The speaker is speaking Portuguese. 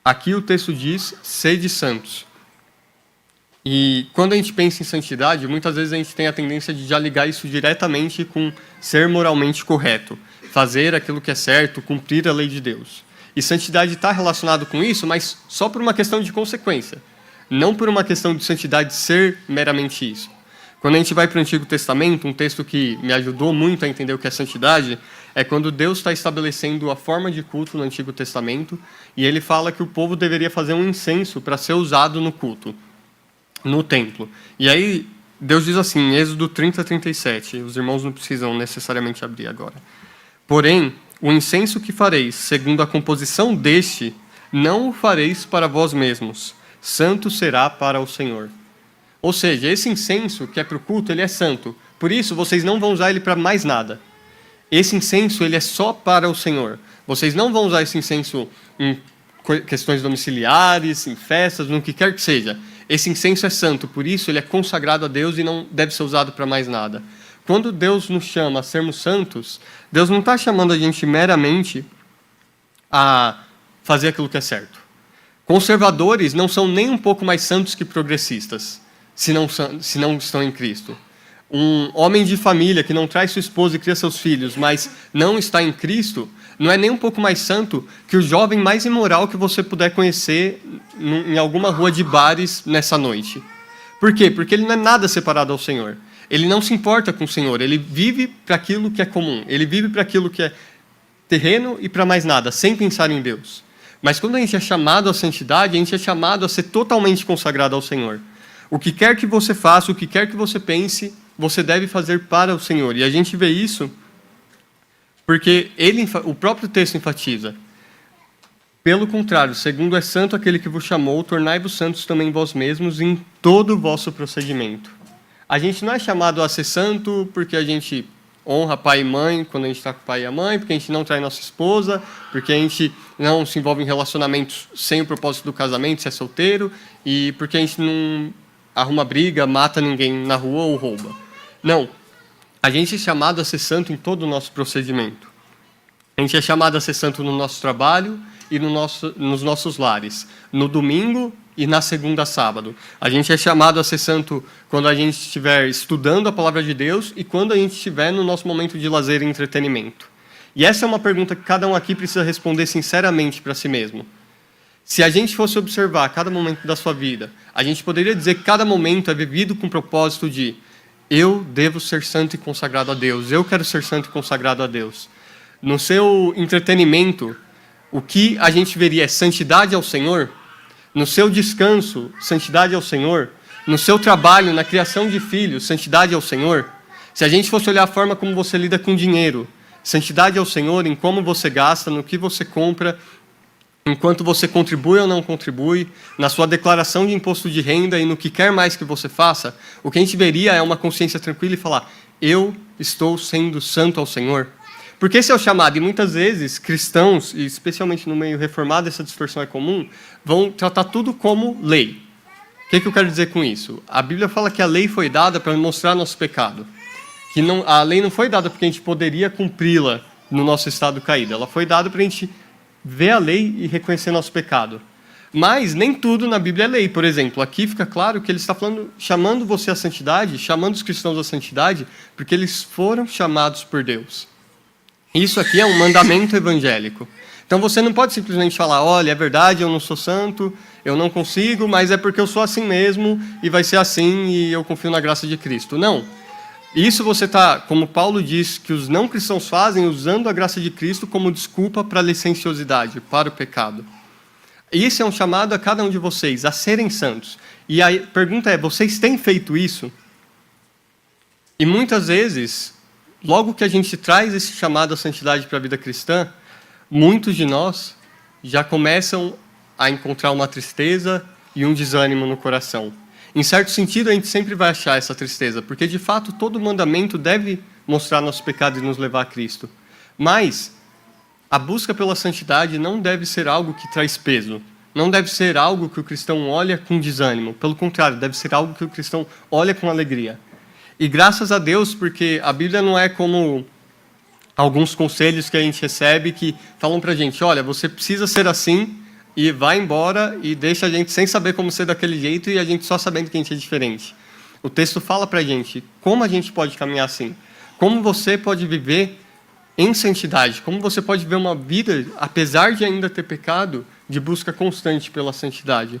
Aqui o texto diz, sede santos. E quando a gente pensa em santidade, muitas vezes a gente tem a tendência de já ligar isso diretamente com ser moralmente correto, fazer aquilo que é certo, cumprir a lei de Deus. E santidade está relacionado com isso, mas só por uma questão de consequência, não por uma questão de santidade ser meramente isso. Quando a gente vai para o Antigo Testamento, um texto que me ajudou muito a entender o que é santidade, é quando Deus está estabelecendo a forma de culto no Antigo Testamento, e ele fala que o povo deveria fazer um incenso para ser usado no culto, no templo. E aí, Deus diz assim, em Êxodo 30, 37, os irmãos não precisam necessariamente abrir agora. Porém, o incenso que fareis, segundo a composição deste, não o fareis para vós mesmos, santo será para o Senhor. Ou seja, esse incenso que é para o culto, ele é santo. Por isso, vocês não vão usar ele para mais nada. Esse incenso, ele é só para o Senhor. Vocês não vão usar esse incenso em questões domiciliares, em festas, no que quer que seja. Esse incenso é santo, por isso ele é consagrado a Deus e não deve ser usado para mais nada. Quando Deus nos chama a sermos santos, Deus não está chamando a gente meramente a fazer aquilo que é certo. Conservadores não são nem um pouco mais santos que progressistas, se não estão em Cristo. Um homem de família que não traz sua esposa e cria seus filhos, mas não está em Cristo, não é nem um pouco mais santo que o jovem mais imoral que você puder conhecer em alguma rua de bares nessa noite. Por quê? Porque ele não é nada separado ao Senhor. Ele não se importa com o Senhor, ele vive para aquilo que é comum, ele vive para aquilo que é terreno e para mais nada, sem pensar em Deus. Mas quando a gente é chamado à santidade, a gente é chamado a ser totalmente consagrado ao Senhor. O que quer que você faça, o que quer que você pense, você deve fazer para o Senhor. E a gente vê isso porque o próprio texto enfatiza. Pelo contrário, segundo é santo aquele que vos chamou, tornai-vos santos também vós mesmos em todo o vosso procedimento. A gente não é chamado a ser santo porque a gente honra pai e mãe quando a gente está com o pai e a mãe, porque a gente não trai nossa esposa, porque a gente não se envolve em relacionamentos sem o propósito do casamento, se é solteiro, e porque a gente não arruma briga, mata ninguém na rua ou rouba. Não. A gente é chamado a ser santo em todo o nosso procedimento. A gente é chamado a ser santo no nosso trabalho e nos nossos lares. No domingo e na segunda a sábado. A gente é chamado a ser santo quando a gente estiver estudando a palavra de Deus e quando a gente estiver no nosso momento de lazer e entretenimento. E essa é uma pergunta que cada um aqui precisa responder sinceramente para si mesmo. Se a gente fosse observar cada momento da sua vida, a gente poderia dizer que cada momento é vivido com o propósito de eu devo ser santo e consagrado a Deus, eu quero ser santo e consagrado a Deus. No seu entretenimento, o que a gente veria é santidade ao Senhor. No seu descanso, santidade ao Senhor. No seu trabalho, na criação de filhos, santidade ao Senhor. Se a gente fosse olhar a forma como você lida com dinheiro, santidade ao Senhor em como você gasta, no que você compra, enquanto você contribui ou não contribui, na sua declaração de imposto de renda e no que quer mais que você faça, o que a gente veria é uma consciência tranquila e falar, eu estou sendo santo ao Senhor. Porque esse é o chamado, e muitas vezes cristãos, e especialmente no meio reformado, essa distorção é comum, vão tratar tudo como lei. O que eu quero dizer com isso? A Bíblia fala que a lei foi dada para mostrar nosso pecado. Que a lei não foi dada porque a gente poderia cumpri-la no nosso estado caído. Ela foi dada para a gente ver a lei e reconhecer nosso pecado. Mas nem tudo na Bíblia é lei. Por exemplo, aqui fica claro que ele está falando, chamando você à santidade, chamando os cristãos à santidade, porque eles foram chamados por Deus. Isso aqui é um mandamento evangélico. Então você não pode simplesmente falar, olha, é verdade, eu não sou santo, eu não consigo, mas é porque eu sou assim mesmo, e vai ser assim, e eu confio na graça de Cristo. Não. Isso você está, como Paulo diz, que os não cristãos fazem, usando a graça de Cristo como desculpa para a licenciosidade, para o pecado. Isso é um chamado a cada um de vocês, a serem santos. E a pergunta é, vocês têm feito isso? E muitas vezes, logo que a gente traz esse chamado à santidade para a vida cristã, muitos de nós já começam a encontrar uma tristeza e um desânimo no coração. Em certo sentido, a gente sempre vai achar essa tristeza, porque, de fato, todo mandamento deve mostrar nosso pecado e nos levar a Cristo. Mas a busca pela santidade não deve ser algo que traz peso. Não deve ser algo que o cristão olha com desânimo. Pelo contrário, deve ser algo que o cristão olha com alegria. E graças a Deus, porque a Bíblia não é como alguns conselhos que a gente recebe que falam para a gente, olha, você precisa ser assim e vai embora e deixa a gente sem saber como ser daquele jeito e a gente só sabendo que a gente é diferente. O texto fala para a gente como a gente pode caminhar assim, como você pode viver em santidade, como você pode viver uma vida, apesar de ainda ter pecado, de busca constante pela santidade.